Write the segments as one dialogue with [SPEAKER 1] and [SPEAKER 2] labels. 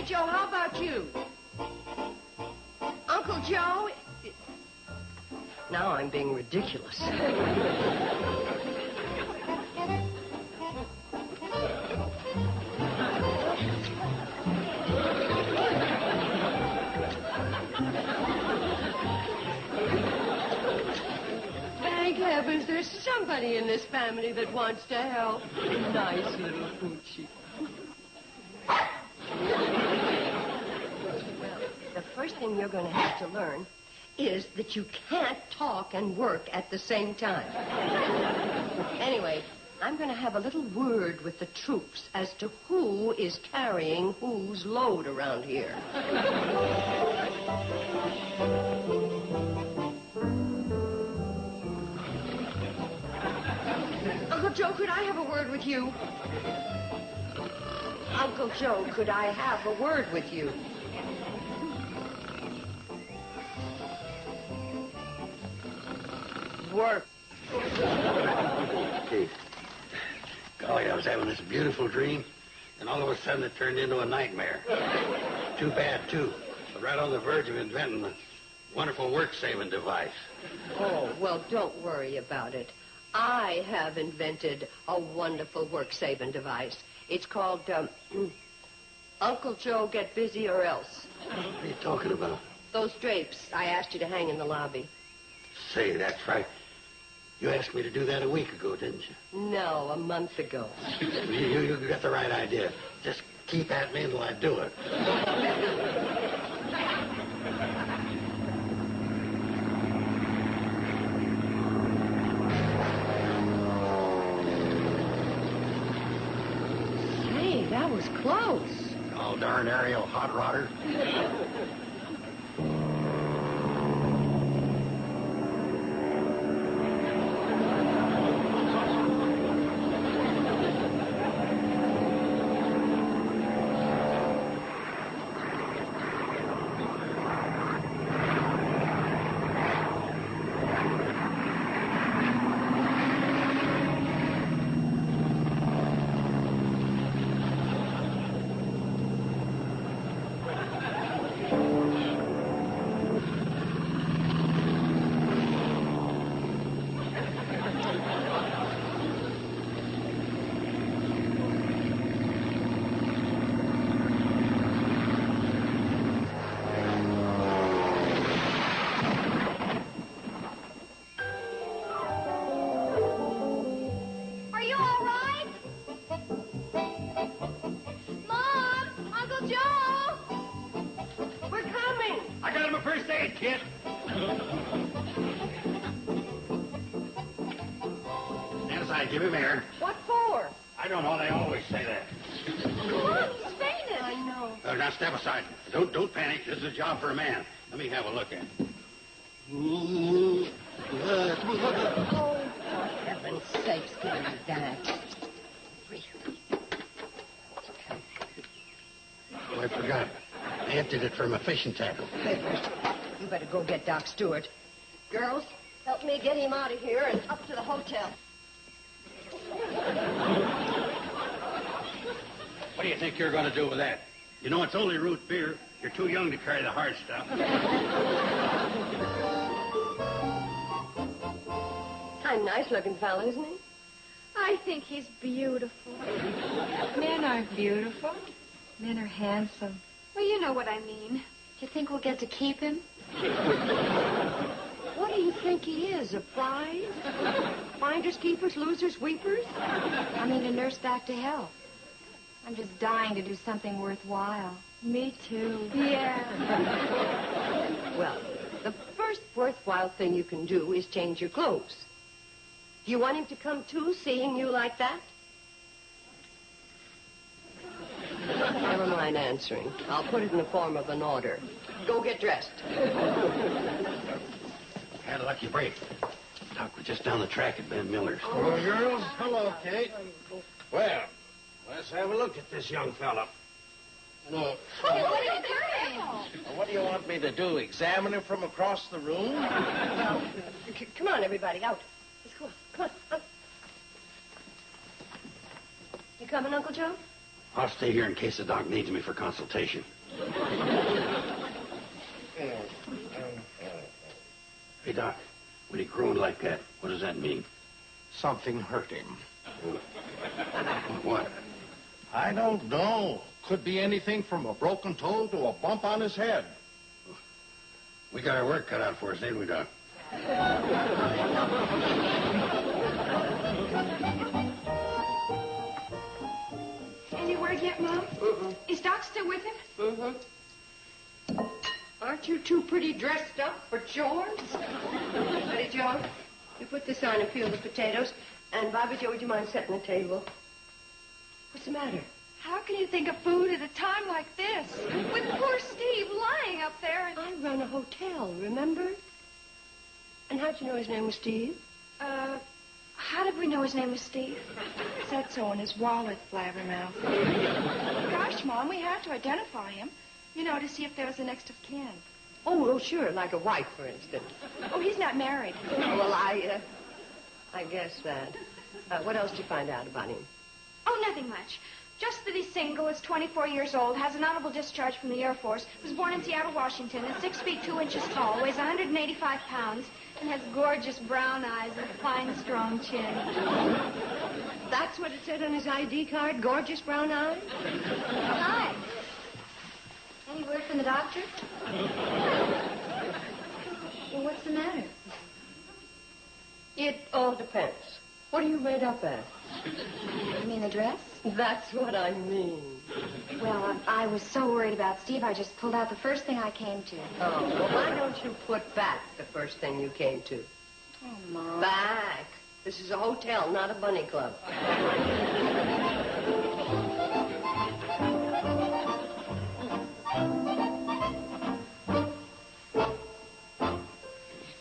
[SPEAKER 1] Joe, how about you? Uncle Joe? Now I'm being ridiculous. Thank heavens there's somebody in this family that wants to help. Nice little poochie. Well, the first thing you're going to have to learn is that you can't talk and work at the same time. Anyway, I'm going to have a little word with the troops as to who is carrying whose load around here. Uncle Joe, could I have a word with you? Uncle Joe, could I have a word with you? Work.
[SPEAKER 2] Hey, golly, I was having this beautiful dream, and all of a sudden it turned into a nightmare. Too bad, too. I'm right on the verge of inventing a wonderful work-saving device.
[SPEAKER 1] Oh, well, don't worry about it. I have invented a wonderful work-saving device. It's called, Uncle Joe, get busy or else.
[SPEAKER 2] What are you talking about?
[SPEAKER 1] Those drapes I asked you to hang in the lobby.
[SPEAKER 2] Say, that's right. You asked me to do that a week ago, didn't you?
[SPEAKER 1] No, a month ago.
[SPEAKER 2] You got the right idea. Just keep at me until I do it.
[SPEAKER 1] Hey, that was close.
[SPEAKER 2] Oh, darn Ariel, hot rodder. Kid. Stand aside, give him air.
[SPEAKER 1] What for?
[SPEAKER 2] I don't know, they always say that.
[SPEAKER 1] Come on, he's fainted. I know.
[SPEAKER 2] Now step aside. Don't panic. This is a job for a man. Let me have a look at it.
[SPEAKER 1] Oh, for heaven's sakes, give me that.
[SPEAKER 2] Oh, I forgot. I emptied it from a fishing tackle.
[SPEAKER 1] You better go get Doc Stewart. Girls, help me get him out of here and up to the hotel.
[SPEAKER 2] What do you think you're going to do with that? You know, it's only root beer. You're too young to carry the hard stuff.
[SPEAKER 1] A nice-looking fella, isn't he?
[SPEAKER 3] I think he's beautiful. Men aren't beautiful. Men are handsome. Well, you know what I mean. Do you think we'll get to keep him?
[SPEAKER 1] What do you think he is, a prize? Finders, keepers, losers, weepers?
[SPEAKER 3] I mean, to nurse back to health. I'm just dying to do something worthwhile. Me too. Yeah.
[SPEAKER 1] Well, the first worthwhile thing you can do is change your clothes. Do you want him to come too, seeing you like that? Never mind answering. I'll put it in the form of an order. Go get dressed.
[SPEAKER 2] Had a lucky break. Doc, we're just down the track at Ben Miller's.
[SPEAKER 4] Hello, girls. Hello, Kate. Well, let's have a look at this young fella.
[SPEAKER 3] Hey, what are you doing?
[SPEAKER 4] What do you want me to do, examine him from across the room?
[SPEAKER 1] Well, come on, everybody, out. Let's go. Come on. Out. You coming, Uncle Joe?
[SPEAKER 2] I'll stay here in case the doc needs me for consultation. Hey, Doc, when he groaned like that, what does that mean?
[SPEAKER 4] Something hurt him.
[SPEAKER 2] What?
[SPEAKER 4] I don't know. Could be anything from a broken toe to a bump on his head.
[SPEAKER 2] We got our work cut out for us, ain't we, Doc?
[SPEAKER 3] Any word yet, Mom? Is Doc still with him?
[SPEAKER 1] Aren't you too pretty dressed up for chores? Buddy Joe, you put this on and peel the potatoes. And Bobby Joe, would you mind setting the table? What's the matter?
[SPEAKER 3] How can you think of food at a time like this? With poor Steve lying up there and...
[SPEAKER 1] I run a hotel, remember? And how'd you know his name was Steve?
[SPEAKER 3] How did we know his name was Steve?
[SPEAKER 5] Said so in his wallet, blabbermouth. Gosh, Mom, we had to identify him. You know, to see if there was a next of kin.
[SPEAKER 1] Oh, sure, like a wife, for instance.
[SPEAKER 5] Oh, he's not married.
[SPEAKER 1] Well, I guess that. What else did you find out about him?
[SPEAKER 3] Oh, nothing much. Just that he's single, is 24 years old, has an honorable discharge from the Air Force, was born in Seattle, Washington, is 6 feet 2 inches tall, weighs 185 pounds, and has gorgeous brown eyes and a fine, strong chin.
[SPEAKER 1] That's what it said on his ID card? Gorgeous brown eyes?
[SPEAKER 3] Hi. Any word from the doctor? Well, what's the matter?
[SPEAKER 1] It all depends. What are you made up as?
[SPEAKER 3] You mean the dress?
[SPEAKER 1] That's what I mean.
[SPEAKER 3] Well, I was so worried about Steve, I just pulled out the first thing I came to.
[SPEAKER 1] Oh, well, why don't you put back the first thing you came to?
[SPEAKER 3] Oh, Mom.
[SPEAKER 1] Back. This is a hotel, not a bunny club.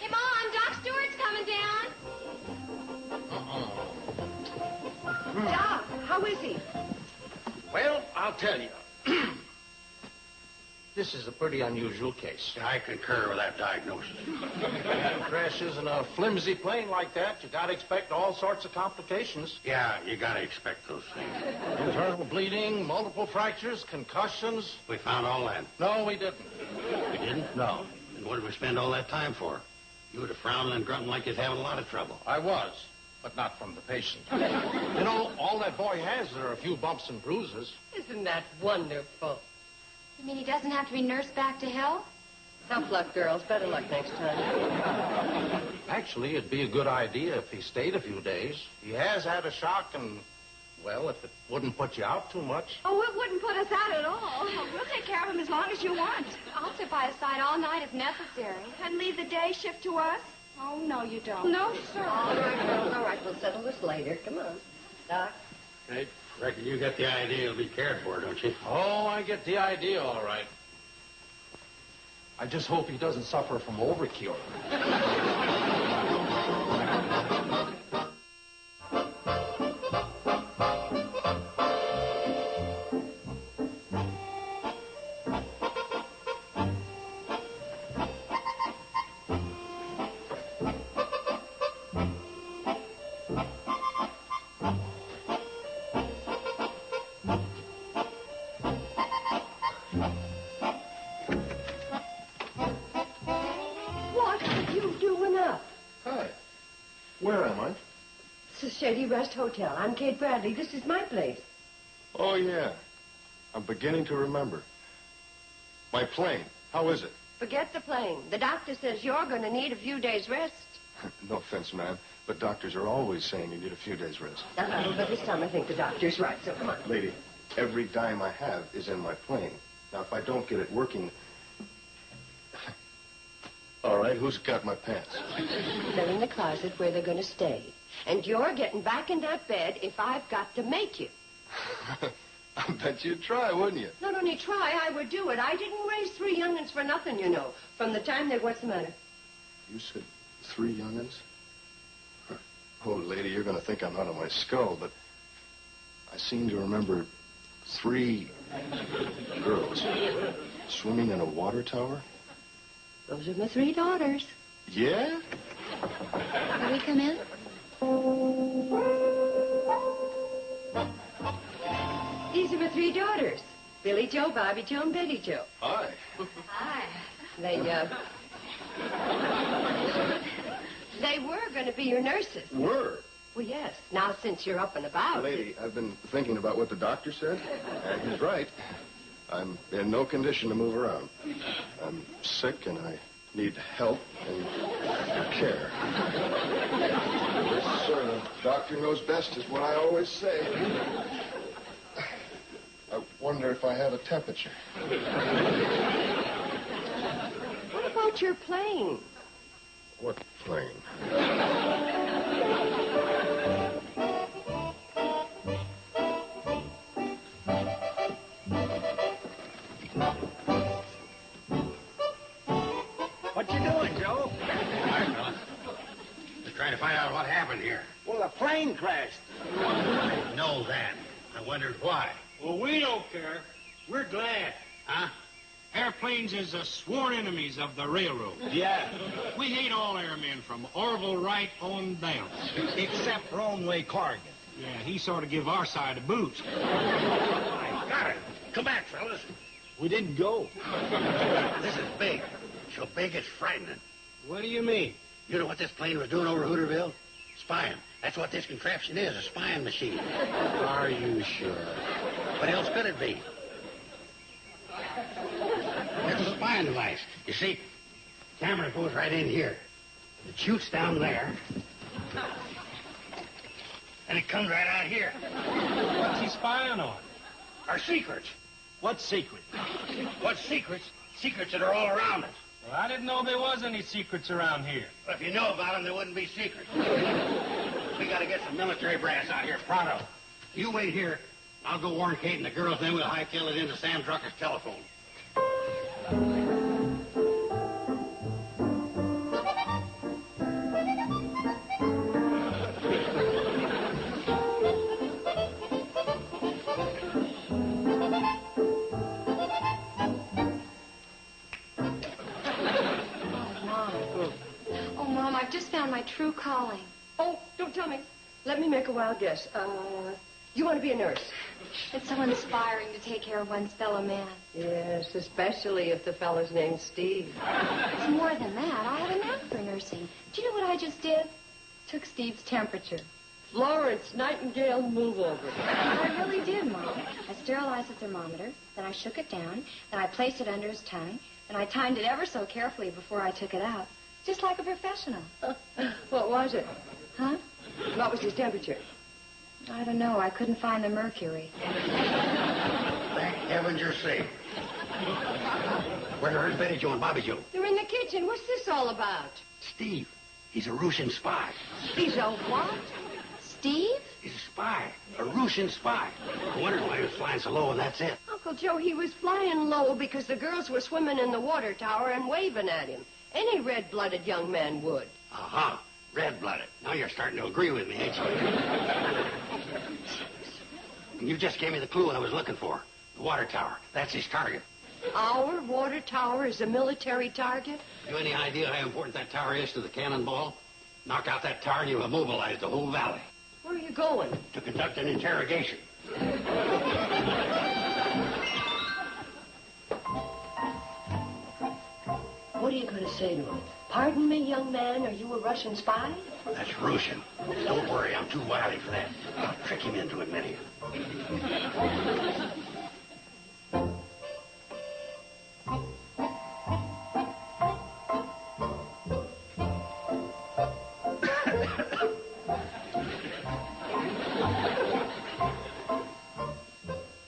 [SPEAKER 3] Hey, Mom, Doc Stewart's coming down.
[SPEAKER 1] Doc, how is he?
[SPEAKER 4] Well, I'll tell you. This is a pretty unusual case.
[SPEAKER 2] I concur with that diagnosis.
[SPEAKER 4] Crashes in a flimsy plane like that, you gotta expect all sorts of complications.
[SPEAKER 2] Yeah, you gotta expect those things.
[SPEAKER 4] Internal bleeding, multiple fractures, concussions.
[SPEAKER 2] We found all that.
[SPEAKER 4] No, we didn't.
[SPEAKER 2] We didn't?
[SPEAKER 4] No.
[SPEAKER 2] Then what did we spend all that time for? You would have frowning and grunting like you're having a lot of trouble.
[SPEAKER 4] I was, but not from the patient. You know, all that boy has are a few bumps and bruises.
[SPEAKER 1] Isn't that wonderful?
[SPEAKER 3] You mean he doesn't have to be nursed back to health?
[SPEAKER 1] Tough luck, girls. Better luck next time.
[SPEAKER 4] Actually, it'd be a good idea if he stayed a few days. He has had a shock and, well, if it wouldn't put you out too much.
[SPEAKER 3] Oh, it wouldn't put us out at all.
[SPEAKER 5] We'll take care of him as long as you want.
[SPEAKER 3] I'll sit by his side all night if necessary.
[SPEAKER 5] And leave the day shift to us? Oh, no, you don't.
[SPEAKER 3] No, sir.
[SPEAKER 1] All right, girls. All right. We'll settle this later. Come on. Doc?
[SPEAKER 2] Hey, reckon you get the idea he'll be cared for, don't you?
[SPEAKER 4] Oh, I get the idea, all right. I just hope he doesn't suffer from overcure.
[SPEAKER 6] Where am I?
[SPEAKER 1] This is Shady Rest Hotel. I'm Kate Bradley. This is my place.
[SPEAKER 6] Oh, yeah. I'm beginning to remember. My plane. How is it?
[SPEAKER 1] Forget the plane. The doctor says you're going to need a few days' rest.
[SPEAKER 6] No offense, ma'am, but doctors are always saying you need a few days' rest.
[SPEAKER 1] But this time I think the doctor's right, so come on.
[SPEAKER 6] Lady, every dime I have is in my plane. Now, if I don't get it working... All right, who's got my pants?
[SPEAKER 1] They're in the closet where they're going to stay. And you're getting back in that bed if I've got to make you.
[SPEAKER 6] I bet you'd try, wouldn't you?
[SPEAKER 1] Not only try, I would do it. I didn't raise 3 young'uns for nothing, you know. From the time they... What's the matter?
[SPEAKER 6] You said 3 young'uns? Oh, lady, you're going to think I'm out of my skull, but I seem to remember 3 girls swimming in a water tower.
[SPEAKER 1] Those are my 3 daughters.
[SPEAKER 6] Yeah?
[SPEAKER 3] Can we come in?
[SPEAKER 1] These are my 3 daughters. Billy Joe, Bobby Joe, and Betty Joe.
[SPEAKER 6] Hi.
[SPEAKER 1] Hi. They were going to be your nurses.
[SPEAKER 6] Were?
[SPEAKER 1] Well, yes. Now, since you're up and about...
[SPEAKER 6] Lady, I've been thinking about what the doctor said, and he's right. I'm in no condition to move around. I'm sick, and I need help and care. This doctor knows best is what I always say. I wonder if I have a temperature.
[SPEAKER 1] What about your plane?
[SPEAKER 6] What plane?
[SPEAKER 2] What you doing, Joe? Hi, fella. Just trying to find out what happened here.
[SPEAKER 7] Well, the plane crashed.
[SPEAKER 2] I know that. I wondered why.
[SPEAKER 7] Well, we don't care. We're glad.
[SPEAKER 2] Huh?
[SPEAKER 8] Airplanes is the sworn enemies of the railroad.
[SPEAKER 7] Yeah.
[SPEAKER 8] We hate all airmen from Orville Wright on down.
[SPEAKER 7] Except Ronway Corrigan.
[SPEAKER 8] Yeah, he sort of give our side a boost.
[SPEAKER 2] I got it. Come back, fellas.
[SPEAKER 7] We didn't go.
[SPEAKER 2] This is big. So big it's frightening.
[SPEAKER 8] What do you mean?
[SPEAKER 2] You know what this plane was doing over Hooterville? Spying. That's what this contraption is, a spying machine.
[SPEAKER 7] Are you sure?
[SPEAKER 2] What else could it be? It's a spying device. You see, camera goes right in here. It shoots down there. And it comes right out here.
[SPEAKER 8] What's he spying on?
[SPEAKER 2] Our secrets.
[SPEAKER 7] What secret?
[SPEAKER 2] What secrets? Secrets that are all around us.
[SPEAKER 8] Well, I didn't know there was any secrets around here.
[SPEAKER 2] But if you know about them, there wouldn't be secrets. We got to get some military brass out here pronto. You wait here. I'll go warn Kate and the girls, then we'll hightail it into Sam Drucker's telephone.
[SPEAKER 3] Oh, Mom, I've just found my true calling.
[SPEAKER 1] Oh, don't tell me. Let me make a wild guess. You want to be a nurse?
[SPEAKER 3] It's so inspiring to take care of one's fellow man.
[SPEAKER 1] Yes, especially if the fellow's named Steve.
[SPEAKER 3] It's more than that. I have a knack for nursing. Do you know what I just did? Took Steve's temperature.
[SPEAKER 1] Florence Nightingale, move over.
[SPEAKER 3] I really did, Mom. I sterilized the thermometer, then I shook it down, then I placed it under his tongue, and I timed it ever so carefully before I took it out. Just like a professional.
[SPEAKER 1] What was it?
[SPEAKER 3] Huh?
[SPEAKER 1] What was his temperature?
[SPEAKER 3] I don't know. I couldn't find the mercury.
[SPEAKER 2] Thank heavens you're safe. Where are Betty Joe and Bobby Joe?
[SPEAKER 1] They're in the kitchen. What's this all about?
[SPEAKER 2] Steve. He's a Russian spy.
[SPEAKER 1] He's a what?
[SPEAKER 3] Steve?
[SPEAKER 2] He's a spy. A Russian spy. I wondered why he was flying so low, and that's it.
[SPEAKER 1] Uncle Joe, he was flying low because the girls were swimming in the water tower and waving at him. Any red-blooded young man would.
[SPEAKER 2] Uh-huh. Red-blooded. Now you're starting to agree with me, ain't you? You just gave me the clue I was looking for. The water tower. That's his target.
[SPEAKER 1] Our water tower is a military target?
[SPEAKER 2] You any idea how important that tower is to the cannonball? Knock out that tower and you've immobilized the whole valley.
[SPEAKER 1] Where are you going?
[SPEAKER 2] To conduct an interrogation.
[SPEAKER 1] What are you going to say to him? Pardon me, young man, are you a Russian spy?
[SPEAKER 2] That's Russian. Don't worry, I'm too wily for that. I'll trick him into admitting it.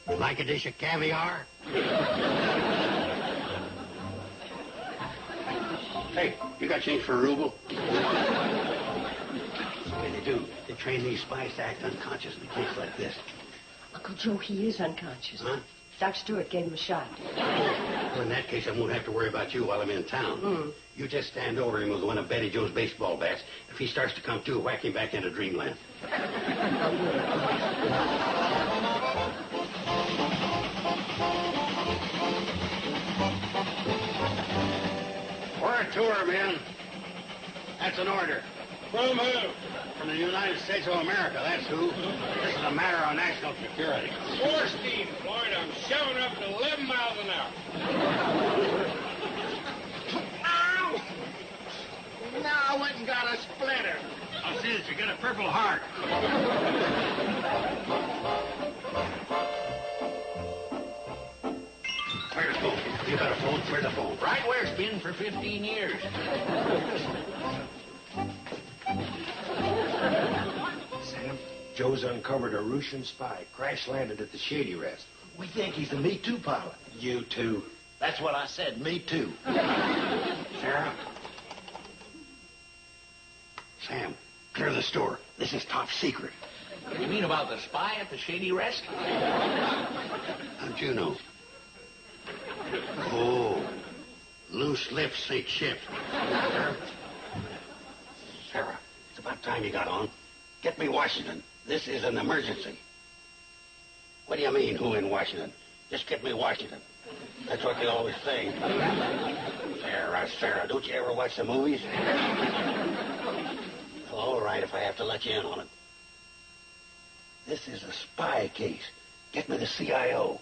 [SPEAKER 2] You like a dish of caviar? Hey, you got change for a ruble? Yeah, they do. They train these spies to act unconscious in a case like this.
[SPEAKER 1] Uncle Joe, he is unconscious.
[SPEAKER 2] Huh?
[SPEAKER 1] Doc Stewart gave him a shot.
[SPEAKER 2] Well, in that case, I won't have to worry about you while I'm in town. You just stand over him with one of Betty Joe's baseball bats. If he starts to come to, whack him back into dreamland. We're a tour, men. That's an order.
[SPEAKER 8] From who?
[SPEAKER 2] From the United States of America, that's who. This is a matter of national security.
[SPEAKER 8] 4 speed, Floyd. I'm shoving up to 11 miles an hour. Ow! Now I went and got a splinter.
[SPEAKER 2] I'll see that you get a Purple Heart. Where's the phone? You got a phone? Where's the phone?
[SPEAKER 9] Right where it's been for 15 years.
[SPEAKER 7] Sam, Joe's uncovered a Russian spy. Crash-landed at the Shady Rest.
[SPEAKER 9] We think he's the Me Too pilot.
[SPEAKER 7] You too.
[SPEAKER 9] That's what I said, Me Too.
[SPEAKER 2] Sarah? Sam, clear the store. This is top secret.
[SPEAKER 9] You mean about the spy at the Shady Rest?
[SPEAKER 2] How'd you know? Oh, loose lips sink ship. Sarah, it's about time you got on. Get me Washington. This is an emergency. What do you mean, who in Washington? Just get me Washington. That's what they always say. Sarah, don't you ever watch the movies? Well, all right, if I have to let you in on it. This is a spy case. Get me the CIO.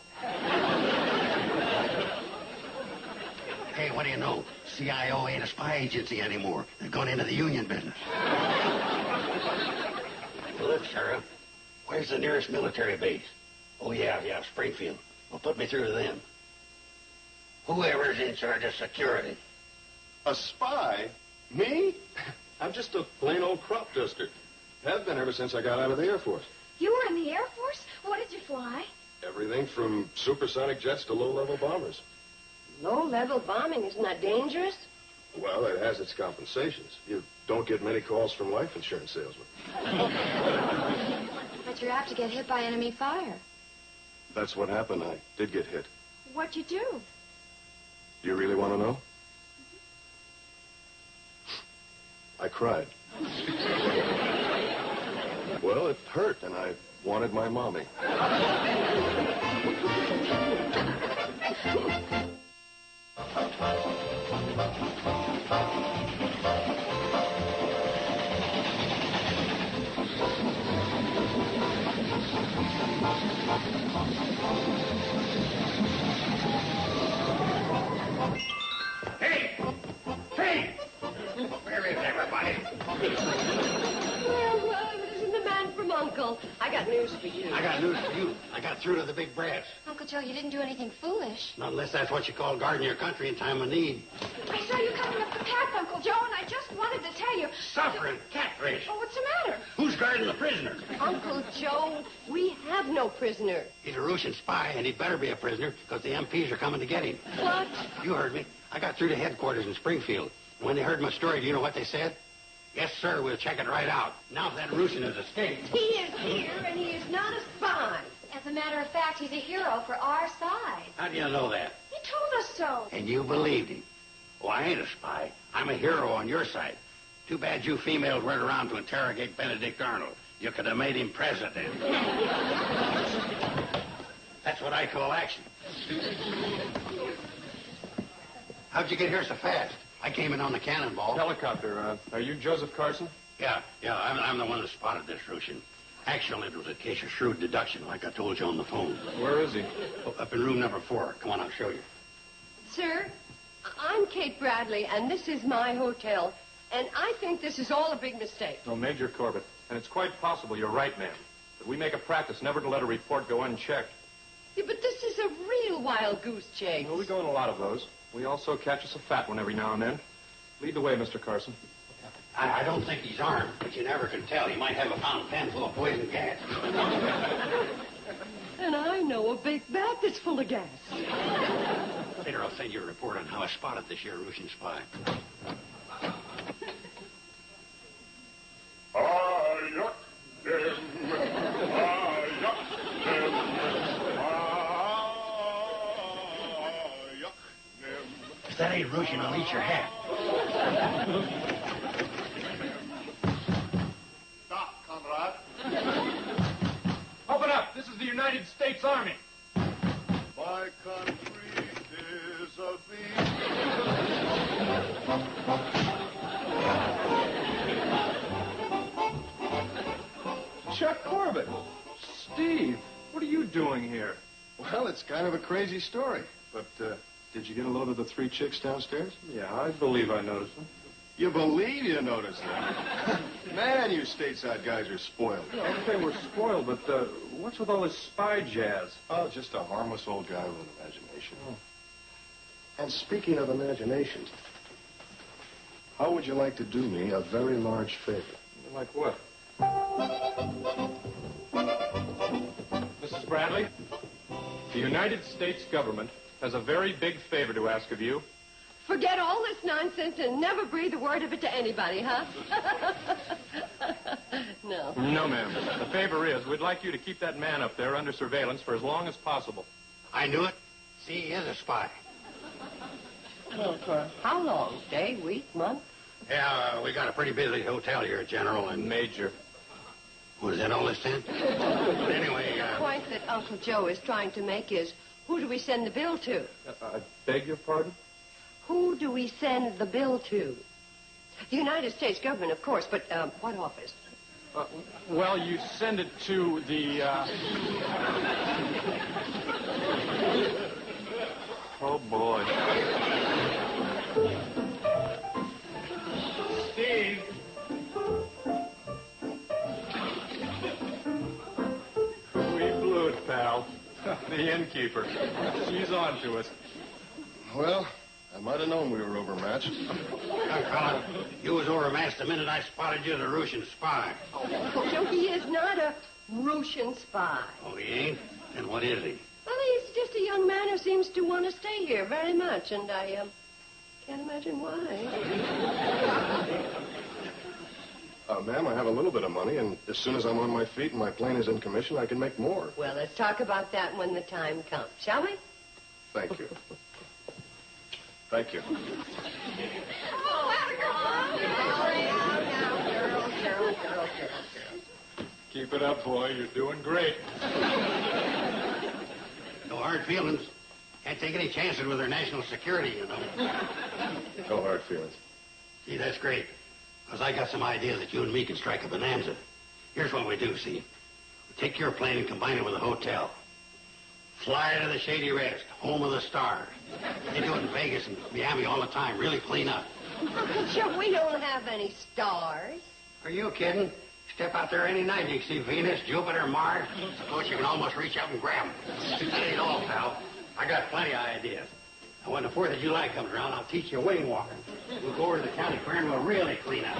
[SPEAKER 2] Hey, what do you know? CIO ain't a spy agency anymore. They've gone into the union business. Well, look, Sarah, where's the nearest military base? Oh, yeah, Springfield. Well, put me through to them. Whoever's in charge of security.
[SPEAKER 6] A spy? Me? I'm just a plain old crop duster. Have been ever since I got out of the Air Force.
[SPEAKER 3] You were in the Air Force? What did you fly?
[SPEAKER 6] Everything from supersonic jets to low-level bombers.
[SPEAKER 1] Low-level bombing, isn't that dangerous?
[SPEAKER 6] Well, it has its compensations. You don't get many calls from life insurance salesmen.
[SPEAKER 5] But you're apt to get hit by enemy fire.
[SPEAKER 6] That's what happened. I did get hit.
[SPEAKER 5] What'd you do?
[SPEAKER 6] You really want to know? I cried. Well, it hurt, and I wanted my mommy.
[SPEAKER 2] Hey! Where is everybody?
[SPEAKER 1] Well, this is the man from Uncle. I got news for you.
[SPEAKER 2] I got news for you. I got through to the big brass.
[SPEAKER 5] Uncle Joe, you didn't do anything foolish.
[SPEAKER 2] Not unless that's what you call guarding your country in time of need.
[SPEAKER 3] I saw you coming up the path, Uncle Joe, and I just wanted to tell you.
[SPEAKER 2] Suffering catfish.
[SPEAKER 3] Oh, what's the matter?
[SPEAKER 2] Who's guarding the prisoner?
[SPEAKER 1] Uncle Joe, we have no prisoner.
[SPEAKER 2] He's a Russian spy, and he'd better be a prisoner, because the MPs are coming to get him.
[SPEAKER 1] What?
[SPEAKER 2] You heard me. I got through to headquarters in Springfield. When they heard my story, do you know what they said? Yes, sir, we'll check it right out. Now if that Russian has escaped.
[SPEAKER 1] He is here, and he is not a spy.
[SPEAKER 5] As a matter of fact, he's a hero for our side.
[SPEAKER 2] How do you know that?
[SPEAKER 3] He told us so.
[SPEAKER 2] And you believed him. Oh, I ain't a spy. I'm a hero on your side. Too bad you females weren't around to interrogate Benedict Arnold. You could have made him president. That's what I call action. How'd you get here so fast? I came in on the cannonball.
[SPEAKER 6] Helicopter, are you Joseph Carson?
[SPEAKER 2] Yeah, I'm the one that spotted this Russian. Actually, it was a case of shrewd deduction, like I told you on the phone.
[SPEAKER 6] Where is he?
[SPEAKER 2] Oh, up in room number 4. Come on, I'll show you.
[SPEAKER 1] Sir, I'm Kate Bradley, and this is my hotel. And I think this is all a big mistake.
[SPEAKER 10] No, Major Corbett, and it's quite possible you're right, ma'am. But we make a practice never to let a report go unchecked.
[SPEAKER 1] Yeah, but this is a real wild goose chase.
[SPEAKER 10] Well, we go in a lot of those. We also catch us a fat one every now and then. Lead the way, Mr. Carson.
[SPEAKER 2] I don't think he's armed, but you never can tell. He might have a fountain pen full of poison gas.
[SPEAKER 1] And I know a big bag that's full of gas.
[SPEAKER 2] Later, I'll send you a report on how I spotted this here Russian spy. If that ain't Russian, I'll eat your hat.
[SPEAKER 6] Stop, comrade.
[SPEAKER 10] Open up! This is the United States Army.
[SPEAKER 6] My country is a thee. kind of a crazy story. But did you get a load of the 3 chicks downstairs?
[SPEAKER 10] Yeah, I believe I noticed them.
[SPEAKER 6] You believe you noticed them? Man, you stateside guys are spoiled.
[SPEAKER 10] Yeah, okay, we're spoiled, but what's with all this spy jazz?
[SPEAKER 6] Oh, just a harmless old guy with an imagination. Oh. And speaking of imagination, how would you like to do me a very large favor?
[SPEAKER 10] Like what? Mrs. Bradley, the United States government has a very big favor to ask of you.
[SPEAKER 1] Forget all this nonsense and never breathe a word of it to anybody, huh? No.
[SPEAKER 10] No, ma'am. The favor is we'd like you to keep that man up there under surveillance for as long as possible.
[SPEAKER 2] I knew it. See, he is a spy.
[SPEAKER 1] Well, for how long? Day, week, month?
[SPEAKER 2] Yeah, we got a pretty busy hotel here, General, and...
[SPEAKER 10] Major.
[SPEAKER 2] Was that all this then? But anyway,
[SPEAKER 1] The point that Uncle Joe is trying to make is, who do we send the bill to?
[SPEAKER 10] I beg your pardon?
[SPEAKER 1] Who do we send the bill to? The United States government, of course, but what office?
[SPEAKER 10] Well, you send it to the, Oh, boy. Steve! We blew it, pal. The innkeeper. She's on to us.
[SPEAKER 6] Well, I might have known we were overmatched.
[SPEAKER 2] Young fella, you was overmatched the minute I spotted you as a Russian spy.
[SPEAKER 1] Uncle Joe, he is not a Russian spy.
[SPEAKER 2] Oh, he ain't? Then what is he?
[SPEAKER 1] Well, he's just a young man who seems to want to stay here very much, and I can't imagine why.
[SPEAKER 6] Ma'am, I have a little bit of money, and as soon as I'm on my feet and my plane is in commission, I can make more.
[SPEAKER 1] Well, let's talk about that when the time comes, shall we?
[SPEAKER 6] Thank you. Thank you.
[SPEAKER 10] Keep it up, boy. You're doing great.
[SPEAKER 2] No hard feelings. Can't take any chances with their national security, you know.
[SPEAKER 6] No hard feelings.
[SPEAKER 2] See, that's great. Because I got some idea that you and me can strike a bonanza. Here's what we do, see. We take your plane and combine it with a hotel. Fly to the Shady Rest, home of the stars. They do it in Vegas and Miami all the time. Really clean up.
[SPEAKER 1] Uncle Joe, we don't have any stars.
[SPEAKER 2] Are you kidding? Step out there any night, you can see Venus, Jupiter, Mars. Of course, you can almost reach up and grab them. That ain't all, pal. I got plenty of ideas. And when the 4th of July comes around, I'll teach you wing walking. We'll go over to the county fair and we'll really clean up.